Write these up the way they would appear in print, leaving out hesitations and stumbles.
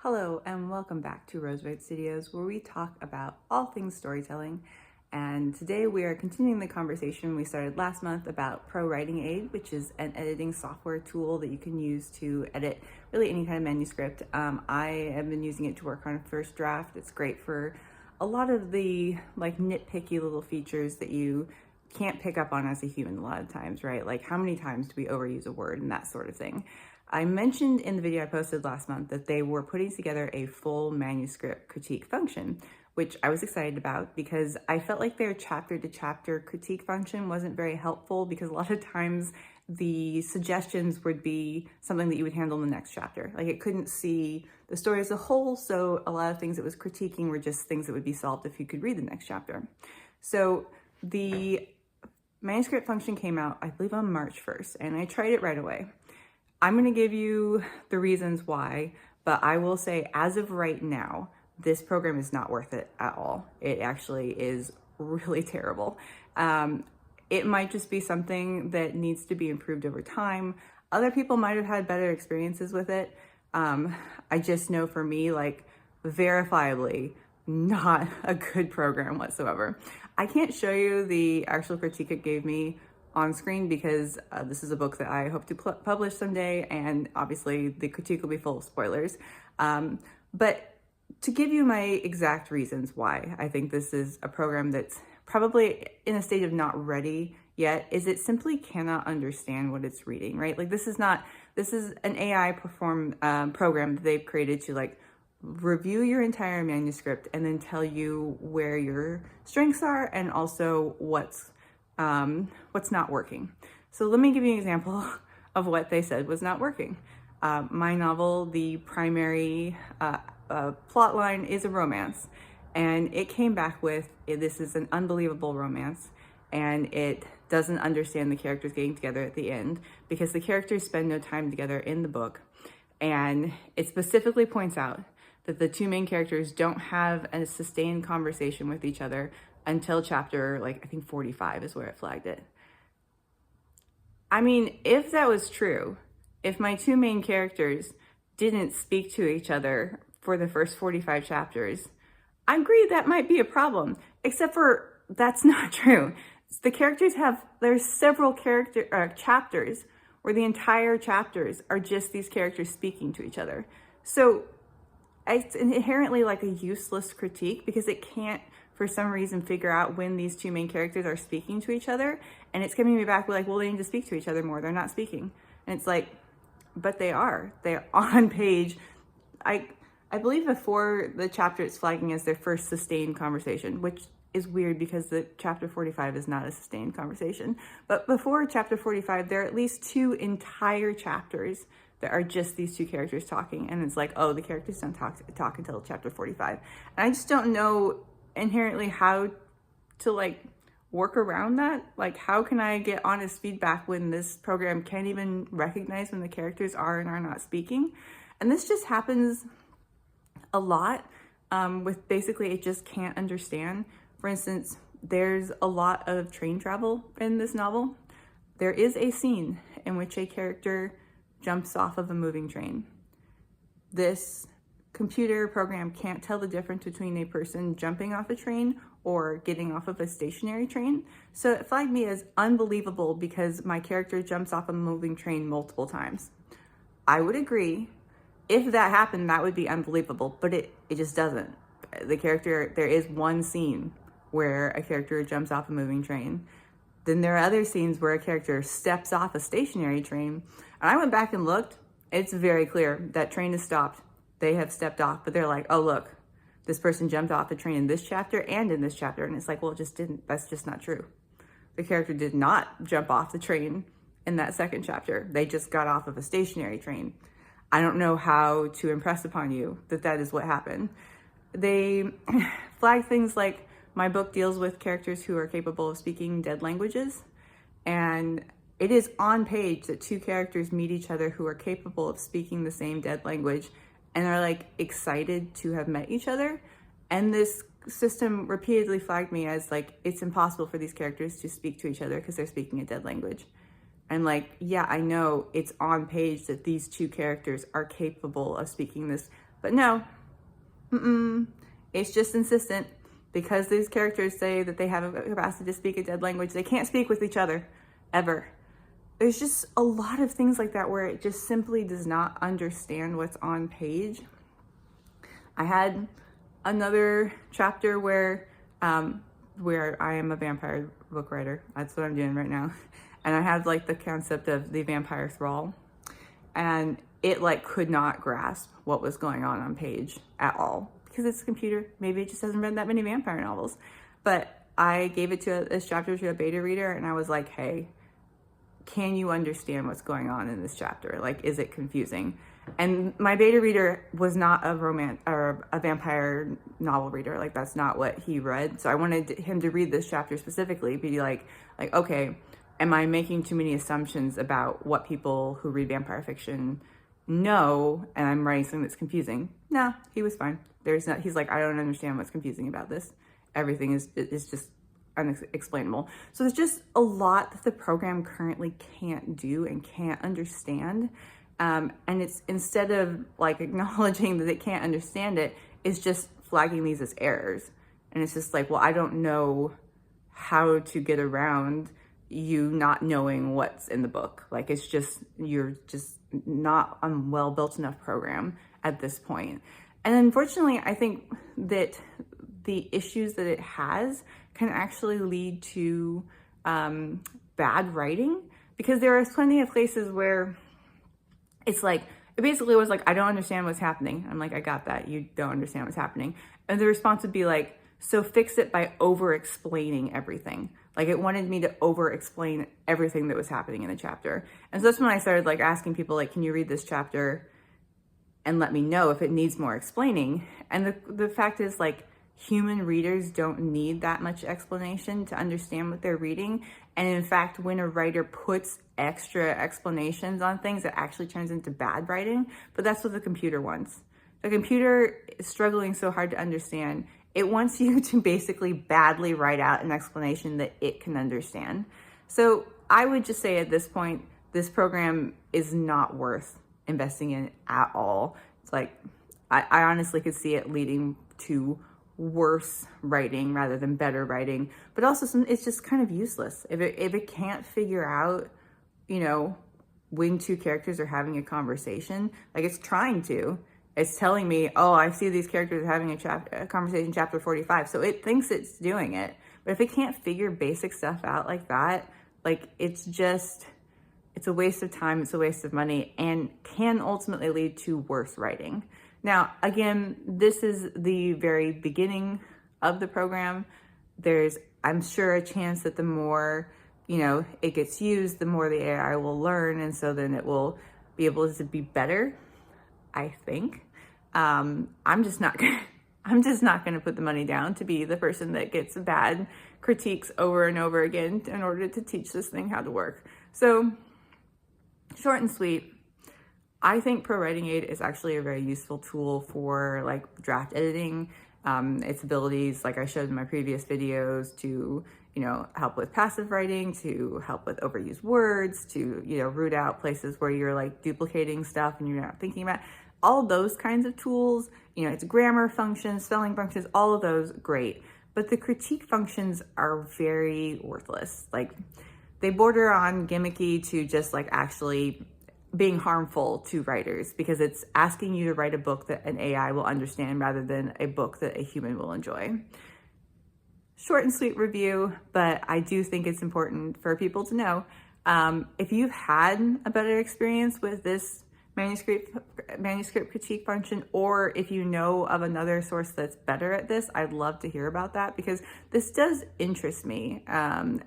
Hello and welcome back to Rosebud Studios, where we talk about all things storytelling. And today we are continuing the conversation we started last month about Pro Writing Aid, which is an editing software tool that you can use to edit really any kind of manuscript. I have been using it to work on a first draft. It's great for a lot of the nitpicky little features that you can't pick up on as a human a lot of times, right? Like how many times do we overuse a word and that sort of thing. I mentioned in the video I posted last month that they were putting together a full manuscript critique function, which I was excited about because I felt like their chapter to chapter critique function wasn't very helpful, because a lot of times the suggestions would be something that you would handle in the next chapter. Like it couldn't see the story as a whole, so a lot of things it was critiquing were just things that would be solved if you could read the next chapter. So the manuscript function came out, I believe, on March 1st, and I tried it right away. I'm going to give you the reasons why, but I will say as of right now, this program is not worth it at all. It actually is really terrible. It might just be something that needs to be improved over time. Other people might have had better experiences with it. I just know for me, verifiably not a good program whatsoever. I can't show you the actual critique it gave me on screen because this is a book that I hope to publish someday, and obviously the critique will be full of spoilers. But to give you my exact reasons why I think this is a program that's probably in a state of not ready yet, is it simply cannot understand what it's reading, right? Like this is an AI program that they've created to review your entire manuscript and then tell you where your strengths are and also what's not working. So let me give you an example of what they said was not working. My novel, the primary plot line is a romance, and it came back with, this is an unbelievable romance, and it doesn't understand the characters getting together at the end because the characters spend no time together in the book. And it specifically points out that the two main characters don't have a sustained conversation with each other until chapter, I think 45 is where it flagged it. I mean, if that was true, if my two main characters didn't speak to each other for the first 45 chapters, I agree that might be a problem, except for that's not true. The characters there's several chapters where the entire chapters are just these characters speaking to each other. So it's inherently a useless critique because it can't, for some reason, figure out when these two main characters are speaking to each other. And it's coming me back with well, they need to speak to each other more. They're not speaking. And it's but they are. They're on page. I believe before the chapter it's flagging as their first sustained conversation, which is weird because the chapter 45 is not a sustained conversation. But before chapter 45, there are at least two entire chapters that are just these two characters talking. And it's oh, the characters don't talk until chapter 45. And I just don't know inherently how to work around that. How can I get honest feedback when this program can't even recognize when the characters are and are not speaking? And this just happens a lot with basically it just can't understand. For instance, there's a lot of train travel in this novel. There is a scene in which a character jumps off of a moving train. This computer program can't tell the difference between a person jumping off a train or getting off of a stationary train. So it flagged me as unbelievable because my character jumps off a moving train multiple times. I would agree. If that happened, that would be unbelievable, but it just doesn't. There is one scene where a character jumps off a moving train. Then there are other scenes where a character steps off a stationary train. And I went back and looked. It's very clear that train is stopped. They have stepped off, but they're oh, look, this person jumped off the train in this chapter and in this chapter. And it's well, it just didn't. That's just not true. The character did not jump off the train in that second chapter. They just got off of a stationary train. I don't know how to impress upon you that is what happened. They flag things my book deals with characters who are capable of speaking dead languages. And it is on page that two characters meet each other who are capable of speaking the same dead language and are excited to have met each other. And this system repeatedly flagged me as it's impossible for these characters to speak to each other because they're speaking a dead language. And yeah, I know it's on page that these two characters are capable of speaking this But no, it's just insistent. Because these characters say that they have a capacity to speak a dead language, they can't speak with each other, ever. There's just a lot of things like that where it just simply does not understand what's on page. I had another chapter where I am a vampire book writer. That's what I'm doing right now. And I had like the concept of the vampire thrall. And it like could not grasp what was going on page at all. Because it's a computer, maybe it just hasn't read that many vampire novels. But I gave it to this chapter to a beta reader, and I was like, hey, can you understand what's going on in this chapter? Like, is it confusing? And my beta reader was not a romance or a vampire novel reader. Like, that's not what he read. So I wanted him to read this chapter specifically, be like, okay, am I making too many assumptions about what people who read vampire fiction know, and I'm writing something that's confusing? No, he was fine. He's like, I don't understand what's confusing about this. Everything is just unexplainable. So there's just a lot that the program currently can't do and can't understand. And it's, instead of like acknowledging that it can't understand it, it's just flagging these as errors. And it's just like, well, I don't know how to get around you not knowing what's in the book. Like, it's just, you're just not a well built enough program at this point. And unfortunately, I think that the issues that it has can actually lead to bad writing, because there are plenty of places where it's like, it basically was like, I don't understand what's happening. I'm like, I got that. You don't understand what's happening. And the response would be like, so fix it by over explaining everything. Like, it wanted me to over explain everything that was happening in the chapter. And so that's when I started like asking people, like, can you read this chapter and let me know if it needs more explaining? And the fact is, like, human readers don't need that much explanation to understand what they're reading. And in fact, when a writer puts extra explanations on things, it actually turns into bad writing. But that's what the computer wants. The computer is struggling so hard to understand. It wants you to basically badly write out an explanation that it can understand. So I would just say at this point, this program is not worth investing in at all. It's like, I honestly could see it leading to worse writing rather than better writing, but also it's just kind of useless. If it can't figure out, you know, when two characters are having a conversation, like, it's trying to. It's telling me, oh, I see these characters having a conversation, chapter 45. So it thinks it's doing it. But if it can't figure basic stuff out like that, like, it's a waste of time, it's a waste of money, and can ultimately lead to worse writing. Now, again, this is the very beginning of the program. There's, I'm sure, a chance that the more, you know, it gets used, the more the AI will learn. And so then it will be able to be better, I think. I'm just not gonna put the money down to be the person that gets bad critiques over and over again in order to teach this thing how to work. So, short and sweet, I think Pro Writing Aid is actually a very useful tool for like draft editing. Its abilities, like I showed in my previous videos, to, you know, help with passive writing, to help with overused words, to, you know, root out places where you're like duplicating stuff and you're not thinking about all those kinds of tools. You know, it's grammar functions, spelling functions, all of those, great. But the critique functions are very worthless. Like, they border on gimmicky to just like actually being harmful to writers, because it's asking you to write a book that an AI will understand rather than a book that a human will enjoy. Short and sweet review, but I do think it's important for people to know. If you've had a better experience with this manuscript critique function, or if you know of another source that's better at this, I'd love to hear about that, because this does interest me. And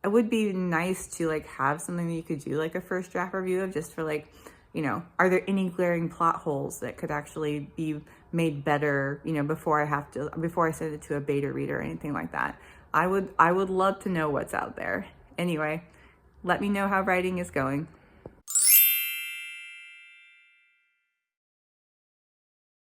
it would be nice to like have something that you could do like a first draft review of, just for like, you know, are there any glaring plot holes that could actually be made better, you know, before I send it to a beta reader or anything like that. I would love to know what's out there. Anyway, let me know how writing is going.